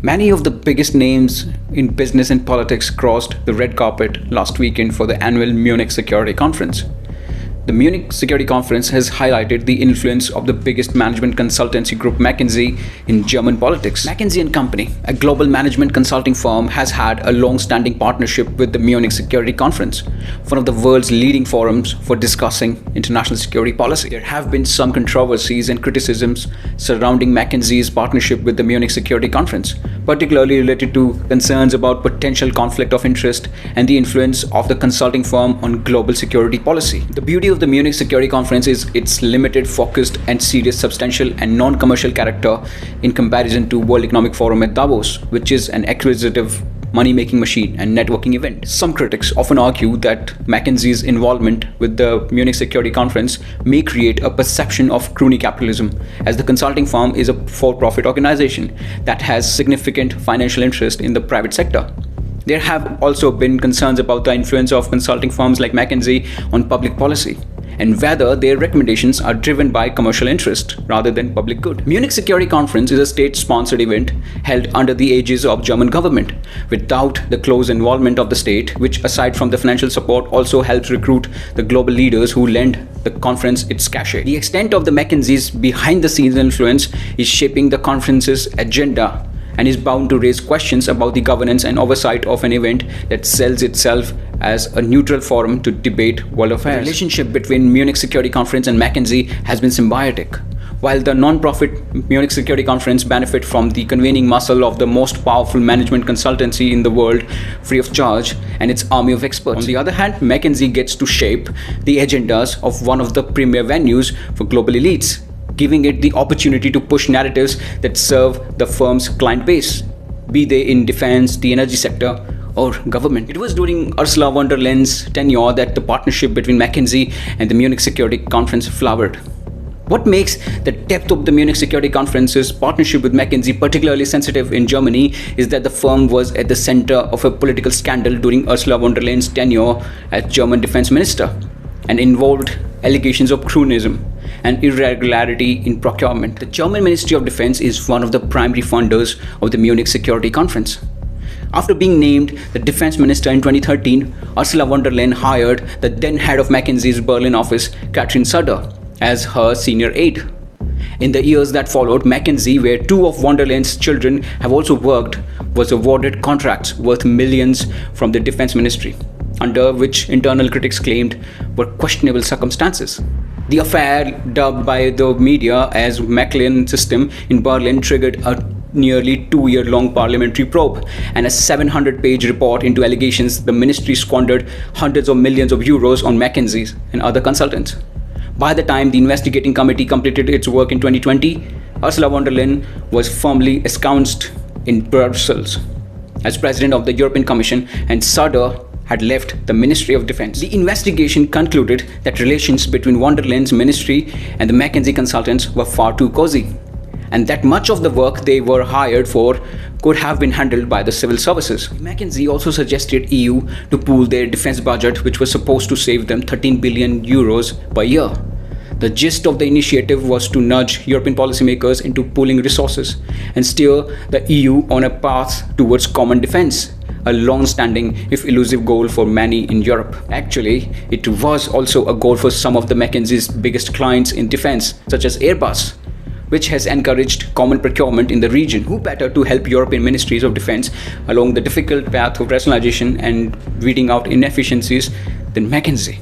Many of the biggest names in business and politics crossed the red carpet last weekend for the annual Munich Security Conference. The Munich Security Conference has highlighted the influence of the biggest management consultancy group McKinsey in German politics. McKinsey & Company, a global management consulting firm, has had a long-standing partnership with the Munich Security Conference, one of the world's leading forums for discussing international security policy. There have been some controversies and criticisms surrounding McKinsey's partnership with the Munich Security Conference, particularly related to concerns about potential conflict of interest and the influence of the consulting firm on global security policy. The beauty of the Munich Security Conference is its limited, focused and serious, substantial and non-commercial character in comparison to World Economic Forum at Davos, which is an acquisitive money-making machine and networking event. Some critics often argue that McKinsey's involvement with the Munich Security Conference may create a perception of crony capitalism, as the consulting firm is a for-profit organization that has significant financial interest in the private sector. There have also been concerns about the influence of consulting firms like McKinsey on public policy, and whether their recommendations are driven by commercial interest rather than public good. Munich Security Conference is a state-sponsored event held under the aegis of German government, without the close involvement of the state, which aside from the financial support also helps recruit the global leaders who lend the conference its cachet. The extent of the McKinsey's behind-the-scenes influence is shaping the conference's agenda and is bound to raise questions about the governance and oversight of an event that sells itself as a neutral forum to debate world affairs. The relationship between Munich Security Conference and McKinsey has been symbiotic. While the non-profit Munich Security Conference benefit from the convening muscle of the most powerful management consultancy in the world free of charge and its army of experts. On the other hand, McKinsey gets to shape the agendas of one of the premier venues for global elites, giving it the opportunity to push narratives that serve the firm's client base, be they in defense, the energy sector, or government. It was during Ursula von der Leyen's tenure that the partnership between McKinsey and the Munich Security Conference flowered. What makes the depth of the Munich Security Conference's partnership with McKinsey particularly sensitive in Germany is that the firm was at the center of a political scandal during Ursula von der Leyen's tenure as German defense minister, and involved allegations of cronyism and irregularity in procurement. The German Ministry of Defense is one of the primary funders of the Munich Security Conference. After being named the defense minister in 2013, Ursula von der Leyen hired the then head of McKinsey's Berlin office, Katrin Sutter, as her senior aide. In the years that followed, McKinsey, where two of von der Leyen's children have also worked, was awarded contracts worth millions from the defense ministry, under which internal critics claimed were questionable circumstances. The affair, dubbed by the media as McLean system in Berlin, triggered a nearly 2-year-long parliamentary probe and a 700-page report into allegations the ministry squandered hundreds of millions of euros on McKinsey and other consultants. By the time the investigating committee completed its work in 2020, Ursula von der Leyen was firmly ensconced in Brussels as president of the European Commission, and Sutter had left the Ministry of Defense. The investigation concluded that relations between von der Leyen's ministry and the McKinsey consultants were far too cozy, and that much of the work they were hired for could have been handled by the civil services. McKinsey also suggested EU to pool their defense budget, which was supposed to save them 13 billion euros per year. The gist of the initiative was to nudge European policymakers into pooling resources and steer the EU on a path towards common defense, a long-standing, if elusive, goal for many in Europe. Actually, it was also a goal for some of the McKinsey's biggest clients in defense, such as Airbus, which has encouraged common procurement in the region. Who better to help European ministries of defense along the difficult path of rationalization and weeding out inefficiencies than McKinsey?